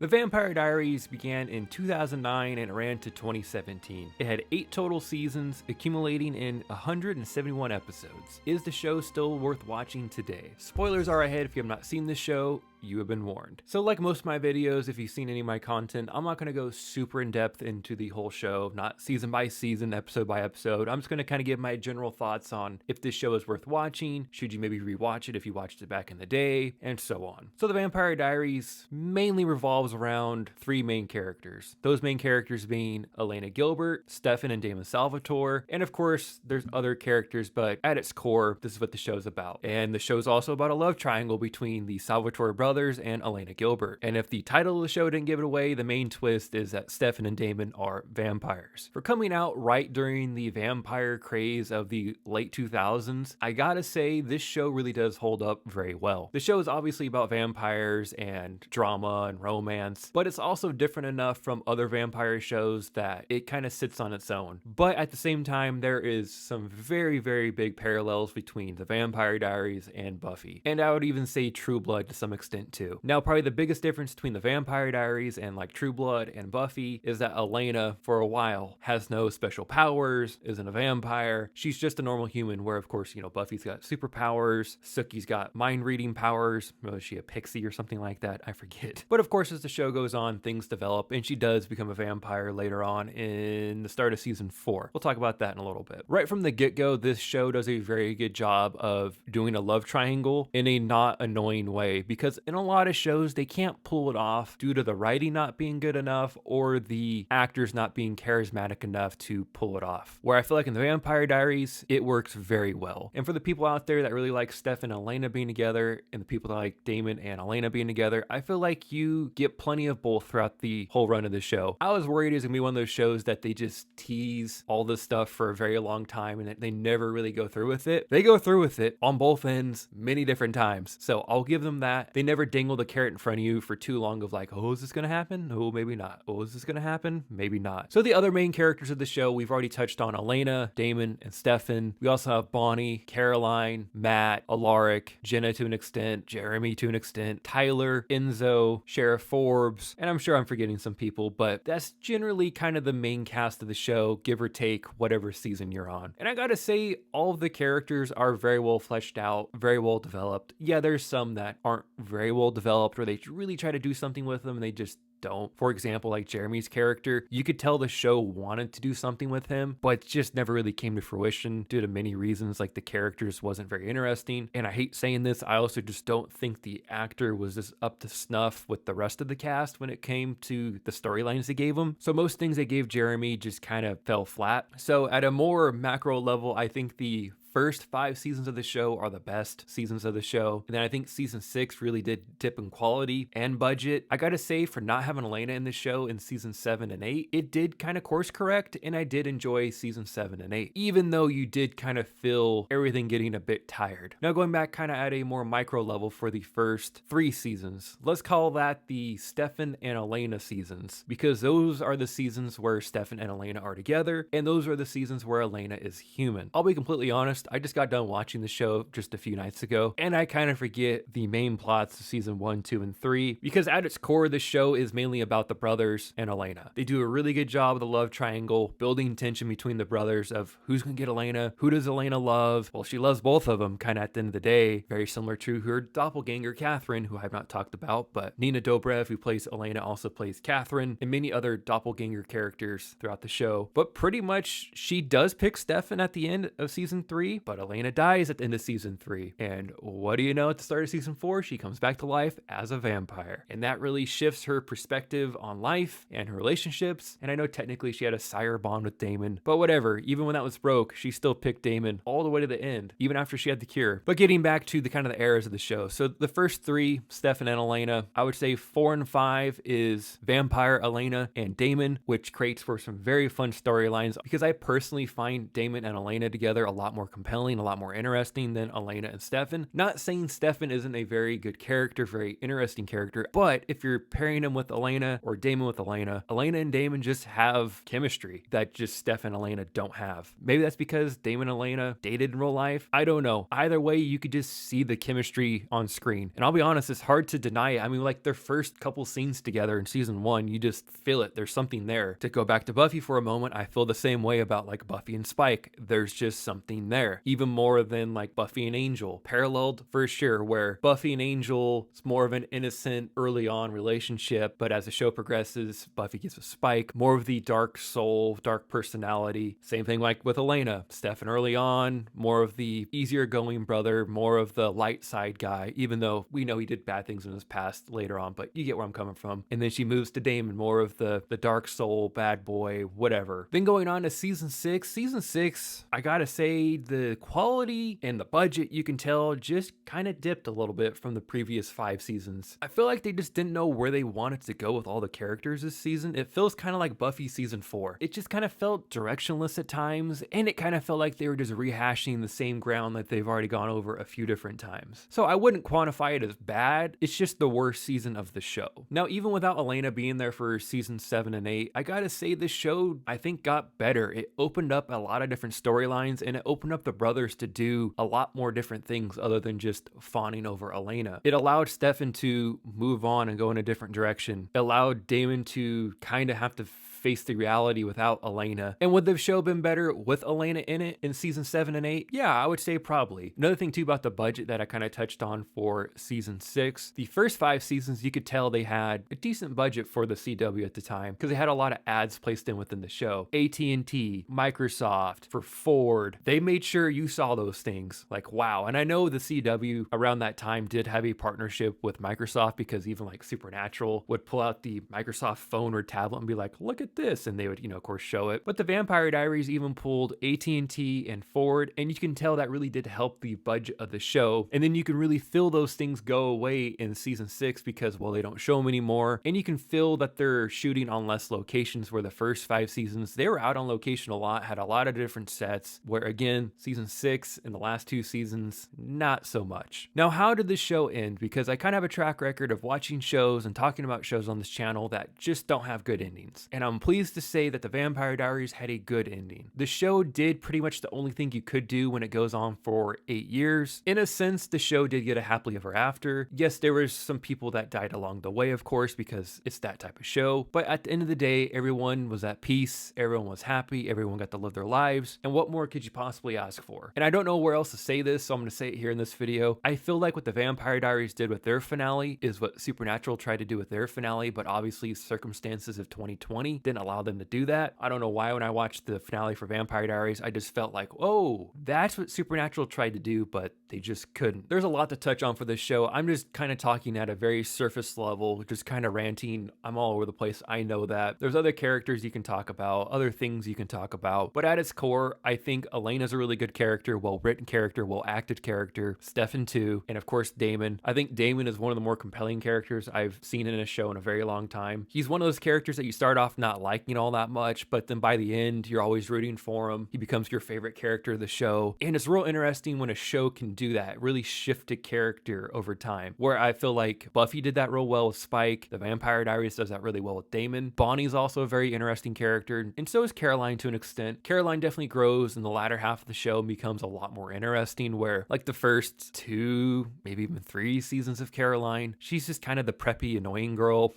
The Vampire Diaries began in 2009 and ran to 2017. It had 8 total seasons, accumulating in 171 episodes. Is the show still worth watching today? Spoilers are ahead if you have not seen this show. You have been warned. So like most of my videos, if you've seen any of my content, I'm not going to go super in depth into the whole show, not season by season, episode by episode. I'm just going to kind of give my general thoughts on if this show is worth watching, should you maybe rewatch it if you watched it back in the day, and so on. So the Vampire Diaries mainly revolves around 3 main characters. Those main characters being Elena Gilbert, Stefan and Damon Salvatore, and of course there's other characters, but at its core, this is what the show's about. And the show's also about a love triangle between the Salvatore brothers and Elena Gilbert. And if the title of the show didn't give it away, the main twist is that Stefan and Damon are vampires. For coming out right during the vampire craze of the late 2000s, I gotta say this show really does hold up very well. The show is obviously about vampires and drama and romance, but it's also different enough from other vampire shows that it kind of sits on its own. But at the same time, there is some very, very big parallels between the Vampire Diaries and Buffy. And I would even say True Blood to some extent too. Now, probably the biggest difference between the Vampire Diaries and like True Blood and Buffy is that Elena, for a while, has no special powers, isn't a vampire. She's just a normal human, where of course, Buffy's got superpowers, Sookie's got mind reading powers. Was she a pixie or something like that? I forget. But of course, as the show goes on, things develop and she does become a vampire later on in the start of season 4. We'll talk about that in a little bit. Right from the get-go, this show does a very good job of doing a love triangle in a not annoying way, because in a lot of shows, they can't pull it off due to the writing not being good enough or the actors not being charismatic enough to pull it off. Where I feel like in the Vampire Diaries, it works very well. And for the people out there that really like Stefan and Elena being together, and the people that like Damon and Elena being together, I feel like you get plenty of both throughout the whole run of the show. I was worried it was gonna be one of those shows that they just tease all this stuff for a very long time and that they never really go through with it. They go through with it on both ends many different times. So I'll give them that. They never dangle the carrot in front of you for too long of like, oh, is this gonna happen? Oh, maybe not. Oh, is this gonna happen? Maybe not. So the other main characters of the show, we've already touched on Elena, Damon, and Stefan. We also have Bonnie, Caroline, Matt, Alaric, Jenna to an extent, Jeremy to an extent, Tyler, Enzo, Sheriff Forbes, and I'm sure I'm forgetting some people, but that's generally kind of the main cast of the show, give or take whatever season you're on. And I gotta say, all of the characters are very well fleshed out, very well developed. Yeah, there's some that aren't very well developed, or they really try to do something with them and they just don't. For example, like Jeremy's character, you could tell the show wanted to do something with him, but just never really came to fruition due to many reasons. Like the character just wasn't very interesting. And I hate saying this, I also just don't think the actor was just up to snuff with the rest of the cast when it came to the storylines they gave him. So most things they gave Jeremy just kind of fell flat. So at a more macro level, I think the first 5 seasons of the show are the best seasons of the show. And then I think season 6 really did dip in quality and budget. I gotta say, for not having Elena in the show in season 7 and 8, it did kind of course correct, and I did enjoy season 7 and 8, even though you did kind of feel everything getting a bit tired. Now going back kind of at a more micro level for the first 3 seasons, let's call that the Stefan and Elena seasons, because those are the seasons where Stefan and Elena are together, and those are the seasons where Elena is human. I'll be completely honest, I just got done watching the show just a few nights ago, and I kind of forget the main plots of season 1, 2, and 3, because at its core, the show is mainly about the brothers and Elena. They do a really good job of the love triangle, building tension between the brothers of who's gonna get Elena, who does Elena love? Well, she loves both of them, kind of at the end of the day, very similar to her doppelganger, Catherine, who I've not talked about, but Nina Dobrev, who plays Elena, also plays Catherine, and many other doppelganger characters throughout the show. But pretty much, she does pick Stefan at the end of season 3, but Elena dies at the end of season 3. And what do you know, at the start of season 4, she comes back to life as a vampire. And that really shifts her perspective on life and her relationships. And I know technically she had a sire bond with Damon, but whatever, even when that was broke, she still picked Damon all the way to the end, even after she had the cure. But getting back to the kind of the eras of the show. So the first 3, Stefan and Elena, I would say 4 and 5 is Vampire Elena and Damon, which creates for some very fun storylines, because I personally find Damon and Elena together a lot more compelling, a lot more interesting than Elena and Stefan. Not saying Stefan isn't a very good character, very interesting character, but if you're pairing him with Elena or Damon with Elena, Elena and Damon just have chemistry that just Stefan and Elena don't have. Maybe that's because Damon and Elena dated in real life. I don't know. Either way, you could just see the chemistry on screen. And I'll be honest, it's hard to deny it. I mean, like their first couple scenes together in season 1, you just feel it. There's something there. To go back to Buffy for a moment, I feel the same way about like Buffy and Spike. There's just something there. Even more than like Buffy and Angel. Paralleled for sure, where Buffy and Angel is more of an innocent early on relationship, but as the show progresses, Buffy gets with Spike, more of the dark soul, dark personality. Same thing like with Elena. Stefan early on, more of the easier going brother, more of the light side guy, even though we know he did bad things in his past later on, but you get where I'm coming from. And then she moves to Damon, more of the dark soul, bad boy, whatever. Then going on to season 6, I gotta say the quality and the budget, you can tell, just kind of dipped a little bit from the previous 5 seasons. I feel like they just didn't know where they wanted to go with all the characters this season. It feels kind of like Buffy season 4. It just kind of felt directionless at times, and it kind of felt like they were just rehashing the same ground that they've already gone over a few different times. So I wouldn't quantify it as bad. It's just the worst season of the show. Now, even without Elena being there for season 7 and 8, I gotta say this show, I think, got better. It opened up a lot of different storylines, and it opened up the brothers to do a lot more different things other than just fawning over Elena. It allowed Stefan to move on and go in a different direction. It allowed Damon to kind of have to face the reality without Elena. And would the show been better with Elena in it in season 7 and 8? Yeah, I would say probably. Another thing too about the budget that I kind of touched on for season 6, the first 5 seasons, you could tell they had a decent budget for the CW at the time because they had a lot of ads placed in within the show. AT&T, Microsoft, for Ford, they made sure you saw those things. Like, wow. And I know the CW around that time did have a partnership with Microsoft because even like Supernatural would pull out the Microsoft phone or tablet and be like, look at this, and they would, of course, show it. But the Vampire Diaries even pulled AT&T and Ford, and you can tell that really did help the budget of the show. And then you can really feel those things go away in season 6 because, well, they don't show them anymore, and you can feel that they're shooting on less locations, where the first 5 seasons they were out on location a lot, had a lot of different sets, where again, season 6 and the last 2 seasons, not so much. Now, how did this show end? Because I kind of have a track record of watching shows and talking about shows on this channel that just don't have good endings, and I'm pleased to say that the Vampire Diaries had a good ending. The show did pretty much the only thing you could do when it goes on for 8 years. In a sense, the show did get a happily ever after. Yes, there was some people that died along the way, of course, because it's that type of show. But at the end of the day, everyone was at peace, everyone was happy, everyone got to live their lives. And what more could you possibly ask for? And I don't know where else to say this, so I'm going to say it here in this video. I feel like what the Vampire Diaries did with their finale is what Supernatural tried to do with their finale, but obviously circumstances of 2020 didn't allow them to do that. I don't know why when I watched the finale for Vampire Diaries, I just felt like, oh, that's what Supernatural tried to do, but they just couldn't. There's a lot to touch on for this show. I'm just kind of talking at a very surface level, just kind of ranting. I'm all over the place. I know that. There's other characters you can talk about, other things you can talk about, but at its core, I think Elena's a really good character, well-written character, well-acted character, Stefan too, and of course Damon. I think Damon is one of the more compelling characters I've seen in a show in a very long time. He's one of those characters that you start off not liking all that much, but then by the end, you're always rooting for him. He becomes your favorite character of the show. And it's real interesting when a show can do that, really shift a character over time, where I feel like Buffy did that real well with Spike. The Vampire Diaries does that really well with Damon. Bonnie's also a very interesting character, and so is Caroline to an extent. Caroline definitely grows in the latter half of the show and becomes a lot more interesting, where like the first 2, maybe even 3 seasons of Caroline, she's just kind of the preppy, annoying girl.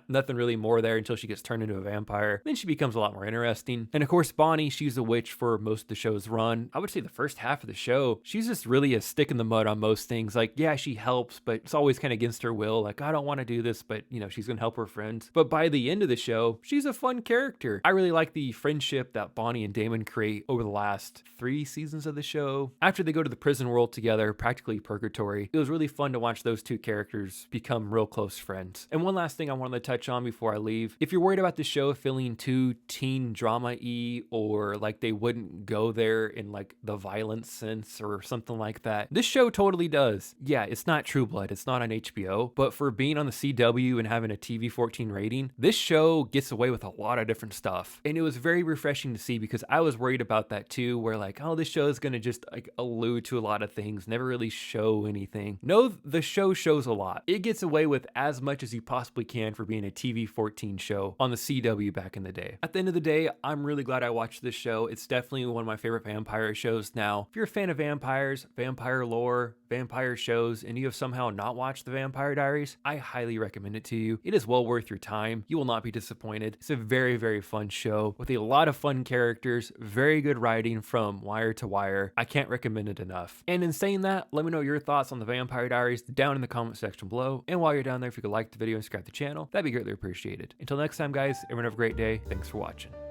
Nothing really more there until she gets turned into a vampire. Then she becomes a lot more interesting. And of course, Bonnie, she's a witch for most of the show's run. I would say the first half of the show, she's just really a stick in the mud on most things. Like, yeah, she helps, but it's always kind of against her will. Like, I don't want to do this, but she's going to help her friends. But by the end of the show, she's a fun character. I really like the friendship that Bonnie and Damon create over the last 3 seasons of the show. After they go to the prison world together, practically purgatory, it was really fun to watch those 2 characters become real close friends. And one last thing I wanted to touch on before I leave. If you're worried about the show show feeling too teen drama-y, or like they wouldn't go there in like the violence sense or something like that, this show totally does. Yeah, it's not True Blood, it's not on HBO, but for being on the CW and having a TV-14 rating, this show gets away with a lot of different stuff. And it was very refreshing to see, because I was worried about that too, where like, oh, this show is gonna just like allude to a lot of things, never really show anything. No, the show shows a lot. It gets away with as much as you possibly can for being a TV-14 show on the CW back in the day. At the end of the day, I'm really glad I watched this show. It's definitely one of my favorite vampire shows now. If you're a fan of vampires, vampire lore, vampire shows, and you have somehow not watched the Vampire Diaries, I highly recommend it to you. It is well worth your time. You will not be disappointed. It's a very, very fun show with a lot of fun characters, very good writing from wire to wire. I can't recommend it enough. And in saying that, let me know your thoughts on the Vampire Diaries down in the comment section below. And while you're down there, if you could like the video and subscribe to the channel, that'd be greatly appreciated. Until next time, guys, everyone have a great day. Thanks for watching.